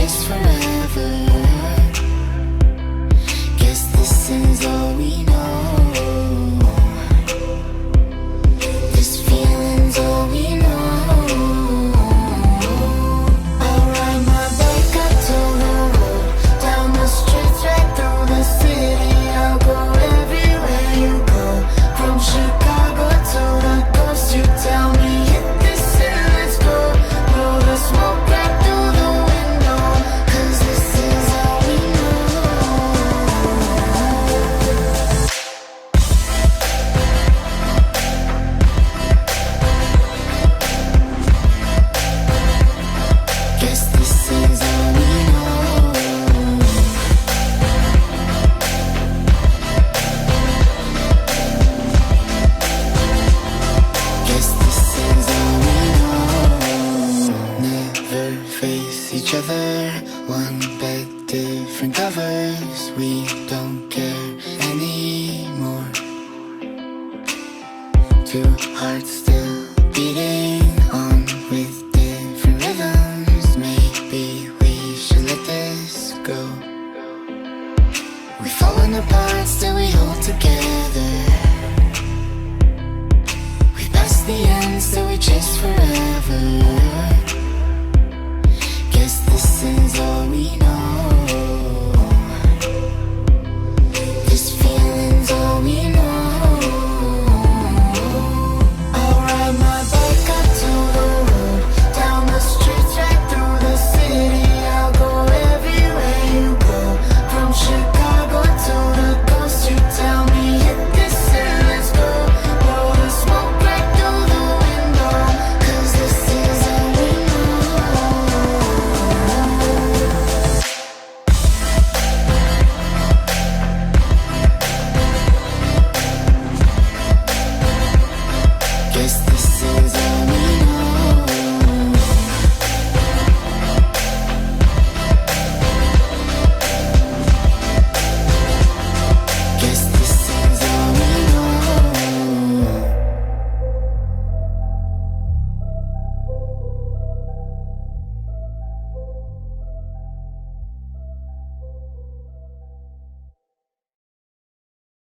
last forever. Guess this is all we know. This feeling's all we know. I'll ride my bike up to the road, down the streets, right through the city. I'll go everywhere you go, from Chicago to the coast. You tell me hit this and let's go. Blow the smoke right through the window, 'cause this is all we know. Guess this is all we know. Guess this is all we know. Never face each other, one bed, different covers. We don't care anymore. Two hearts still beating.